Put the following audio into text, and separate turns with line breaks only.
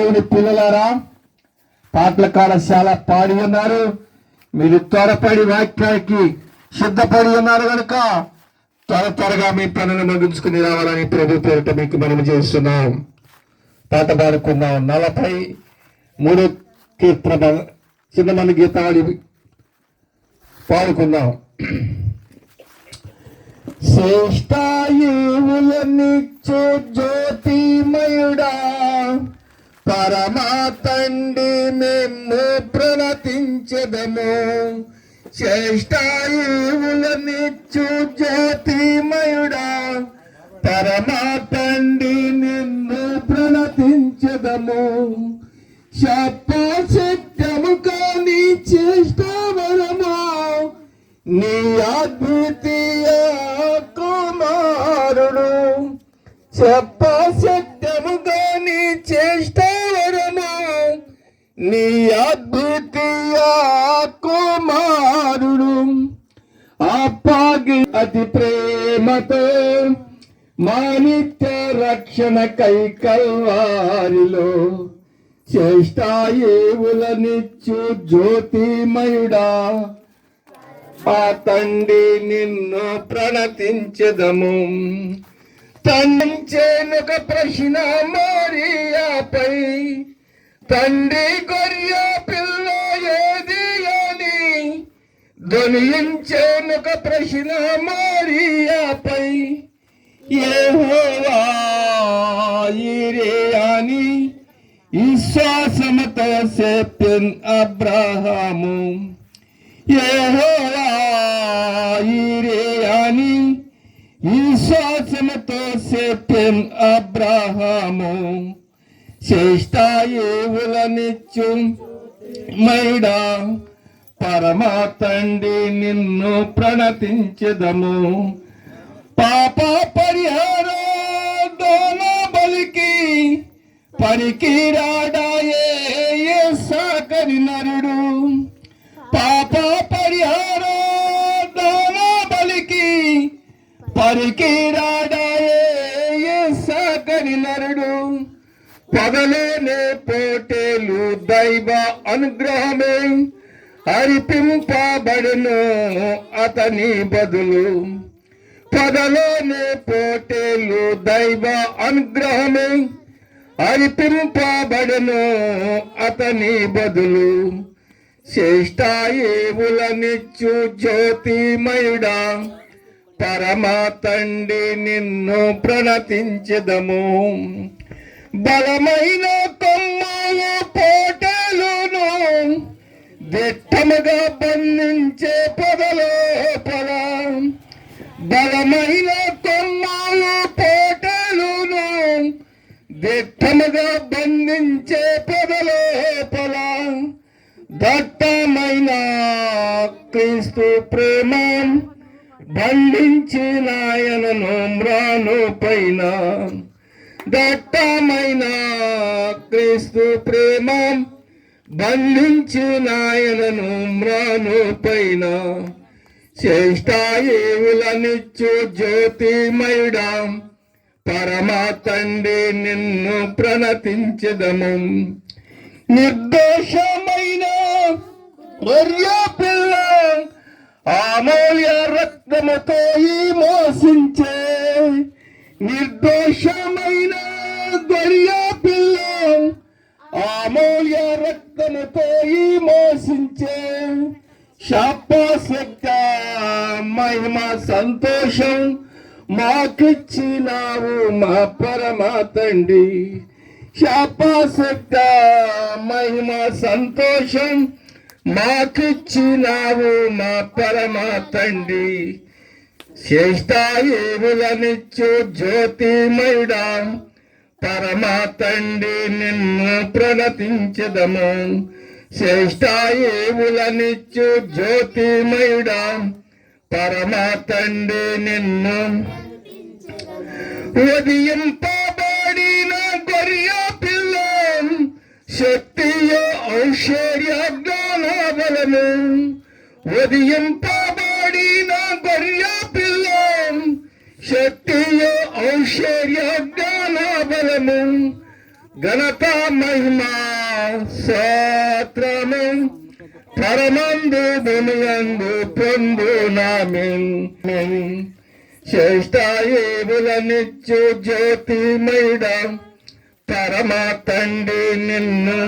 దేవుని పిల్లలారా, పాటల కళాశాల పాడి ఉన్నారు. మీరు త్వరపడి వాక్యానికి సిద్ధపడి ఉన్నారు కనుక త్వరగా మీ పనులను ముగించుకుని రావాలని ప్రభు పేరిట మీకు మనం చేస్తున్నాం. పాట పాడుకుందాం. 43 కీర్తన చిన్నమంది గీతావళి పాడుకుందాం. శ్రేష్టాయువులనిచ్చు జ్యోతిమయుడా, పరమా తండ్రి మేము ప్రణతించెదము. శ్రేష్టాయువులనిచ్చు జ్యోతిమయుడా, పరమా తండ్రి నిన్ను ప్రణతించెదము. సత్యము కాని చేష్టవరమా, నీ అద్వితీయ కుమారుడు. సత్యము కాని చేష్టవరమా, నీ అద్వితీయ కుమారుడు. అప్పాగి అతి ప్రేమతో మా నిత్య రక్షణ కల్వారిలో శ్రేష్టాయువులనిచ్చు జ్యోతిమయుడా, ఆ తండ్రి నిన్ను ప్రణతించెదము. తండ్రించేనొక ప్రశ్న మరియాపై, తండ్రి గొర్రె పిల్ల ఏది అని ధ్వనించేనొక ప్రశ్న మరియాపై. యెహోవా యీరే అని విశ్వాసముతో చెప్పెన్ అబ్రహాము. యెహోవా యీరే అని విశ్వాసముతో చెప్పెన్ అబ్రహాము. శ్రేష్టాయువులనిచ్చు మైడా, పరమా తండ్రి నిన్ను ప్రణతించెదము. పాప పరిహార దోన బలికి పరికిరాడాయే సాకరి నరుడు. పాప పరిహార దోన బలికి పరికిరాడాయే సాకరి నరుడు. పగలోనే పోటేలు దైవ అనుగ్రహమే అర్పింపబడును అతని బదులు. పగలోనే పోటేలు దైవ అనుగ్రహమే అర్పింపబడును అతని బదులు. శ్రేష్టాయువులనిచ్చు జ్యోతిమయుడా, పరమా తండ్రి నిన్ను ప్రణతించెదము. బలమైన కొమ్మలు పోటలును దిట్టముగా బంధించే పొదలోపల. బలమైన కొమ్మలు పోటలును దిట్టముగా బంధించే పొదలోపల. దట్టమైన క్రీస్తు ప్రేమ బంధించిన ఆయనను మ్రాను పైన. దట్టమైన క్రీస్తు ప్రేమ బంధించిన ఆయనను మ్రాను పైన. శ్రేష్టాయువులనిచ్చు జ్యోతిమయుడా, పరమా తండ్రి నిన్ను ప్రణతించెదము. నిర్దోషమైన గొర్రె పిల్ల అమూల్య రక్తముతో ఈ మోసించే. నిర్దోషమైన గొర్రె పిల్ల అమూల్య రక్తముతో ఈ మోసించే. శాపశక్త మహిమ సంతోషం మాకిచ్చినావు మా పరమా తండ్రి. శాపశక్త మహిమ సంతోషం మాకిచ్చినావు మా పరమా తండ్రి. శ్రేష్టాయువులనిచ్చు జ్యోతిమయుడా, పరమా తండ్రి నిన్ను ప్రణతించెదము. శ్రేష్టాయువులనిచ్చు జ్యోతిమయుడా, పరమా తండ్రి నిన్ను. ఉదయింపబడిన గొర్రె పిల్ల శక్తియో ఐశ్వర్య జ్ఞాన బలము. ఉదయింపబడిన గొర్రె పిల్ల శక్తియో ఐశ్వర్య జ్ఞాన బలము. ఘనత మహిమా స్తోత్రము పరమందు భూమియందు పొందునామెన్ శ్రేష్ఠాయేవులనిచ్చు జ్యోతిమయుడ పరమ తండ్రి నిన్ను